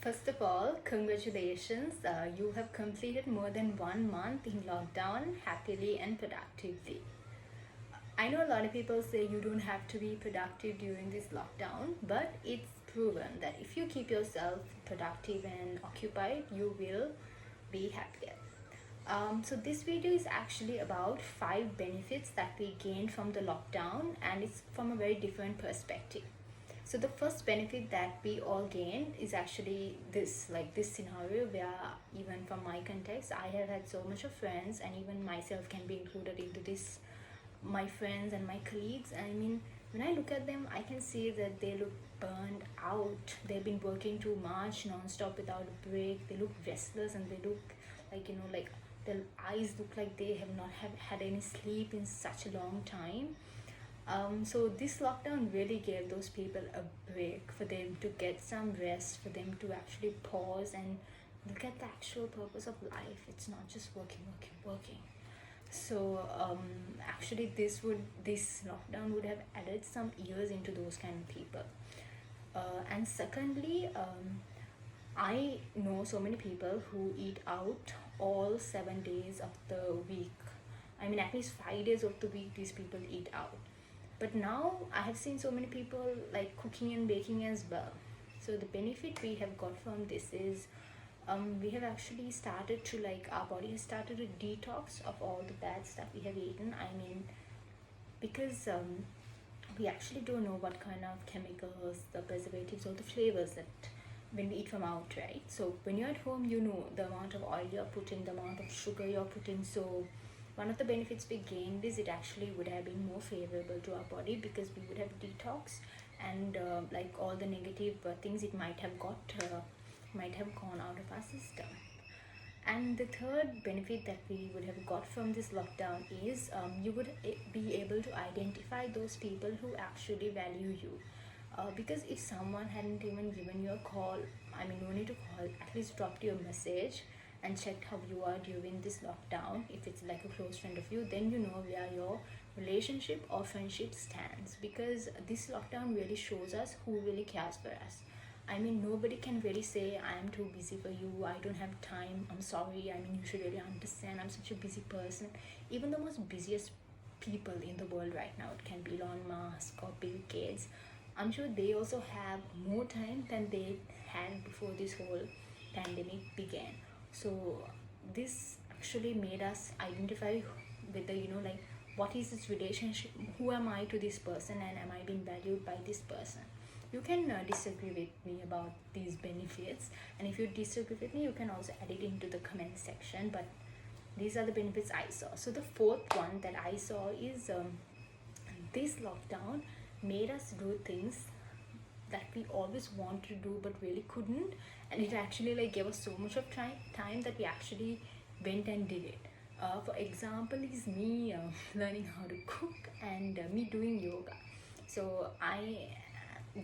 First of all, congratulations. You have completed more than 1 month in lockdown happily and productively. I know a lot of people say you don't have to be productive during this lockdown, but it's proven that if you keep yourself productive and occupied, you will be happier. So this video is actually about 5 benefits that we gained from the lockdown, and it's from a very different perspective. So the first benefit that we all gain is actually this scenario where, even from my context, I have had so much of friends, and even myself can be included into this. My friends and my colleagues, I mean, when I look at them, I can see that they look burned out. They've been working too much non-stop without a break. They look restless, and they look like their eyes look like they have not have had any sleep in such a long time. So this lockdown really gave those people a break, for them to get some rest, for them to actually pause and look at the actual purpose of life. It's not just working, working, working. So actually, this lockdown would have added some years into those kind of people. And secondly, I know so many people who eat out all 7 days of the week. I mean, at least 5 days of the week, these people eat out. But now I have seen so many people like cooking and baking as well. So the benefit we have got from this is, we have actually started to, like, our body has started a detox of all the bad stuff we have eaten. I mean, because we actually don't know what kind of chemicals, the preservatives, or the flavors that when we eat from out, right? So when you're at home, you know the amount of oil you're putting, the amount of sugar you're putting. So one of the benefits we gained is it actually would have been more favorable to our body, because we would have detox, and like all the negative things it might have gone out of our system. And the third benefit that we would have got from this lockdown is, you would be able to identify those people who actually value you. Because if someone hadn't even given you a call, I mean, no need to call, at least dropped you a message and checked how you are during this lockdown, if it's like a close friend of you, then you know where your relationship or friendship stands. Because this lockdown really shows us who really cares for us. I mean, nobody can really say, I'm too busy for you, I don't have time, I'm sorry, I mean, you should really understand, I'm such a busy person. Even the most busiest people in the world right now, it can be Elon Musk or Bill Gates, I'm sure they also have more time than they had before this whole pandemic began. So this actually made us identify whether, like, what is this relationship, who am I to this person, and am I being valued by this person. You can disagree with me about these benefits, and if you disagree with me, you can also add it into the comment section. But these are the benefits I saw. So the fourth one that I saw is, this lockdown made us do things that we always wanted to do but really couldn't, and it actually like gave us so much of time that we actually went and did it. For example, is me learning how to cook, and me doing yoga. So I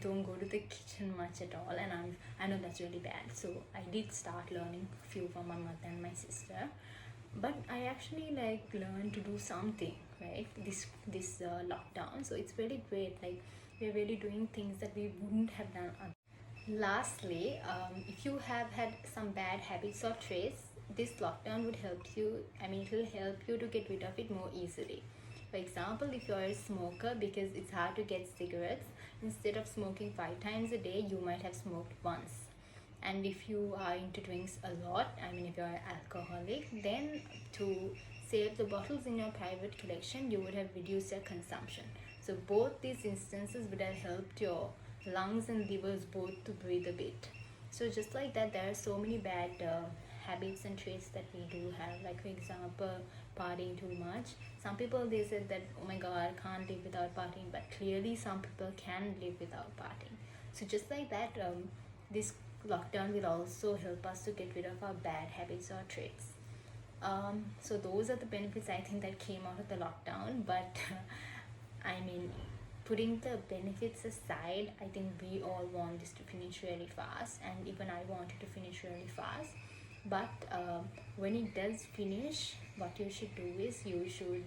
don't go to the kitchen much at all, and I know that's really bad. So I did start learning a few from my mother and my sister, but I actually like learned to do something, right? This lockdown, so it's really great. Like, we're really doing things that we wouldn't have done. Lastly, if you have had some bad habits or traits, this lockdown would help you. I mean, it will help you to get rid of it more easily. For example, if you're a smoker, because it's hard to get cigarettes, instead of smoking 5 times a day, you might have smoked once. And if you are into drinks a lot, I mean, if you're an alcoholic, then to save the bottles in your private collection, you would have reduced your consumption. So both these instances would have helped your lungs and livers both to breathe a bit. So just like that, there are so many bad habits and traits that we do have. Like, for example, partying too much. Some people, they said that, oh my god, I can't live without partying, but clearly some people can live without partying. So just like that, this lockdown will also help us to get rid of our bad habits or traits. So those are the benefits I think that came out of the lockdown. But I mean, putting the benefits aside, I think we all want this to finish really fast, and even I wanted to finish really fast. But when it does finish, what you should do is you should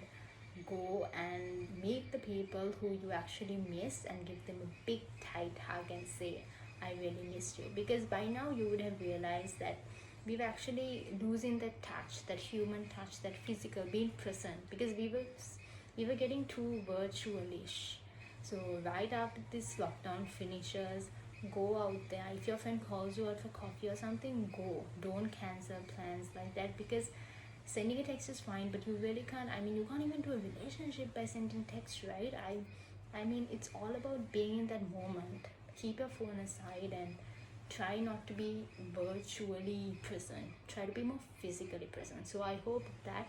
go and meet the people who you actually miss and give them a big tight hug and say, I really missed you. Because by now you would have realized that we were actually losing that touch, that human touch, that physical, being present, because we were getting too virtualish. So right after this lockdown finishes, go out there. If your friend calls you out for coffee or something, go. Don't cancel plans like that, because sending a text is fine, but you really can't. I mean, you can't even do a relationship by sending text, right? I mean, it's all about being in that moment. Keep your phone aside and try not to be virtually present. Try to be more physically present. So I hope that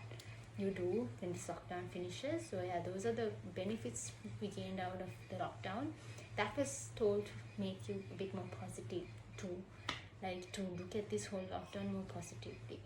you do when this lockdown finishes. So yeah, those are the benefits we gained out of the lockdown. That was told to make you a bit more positive too, like to look at this whole lockdown more positively.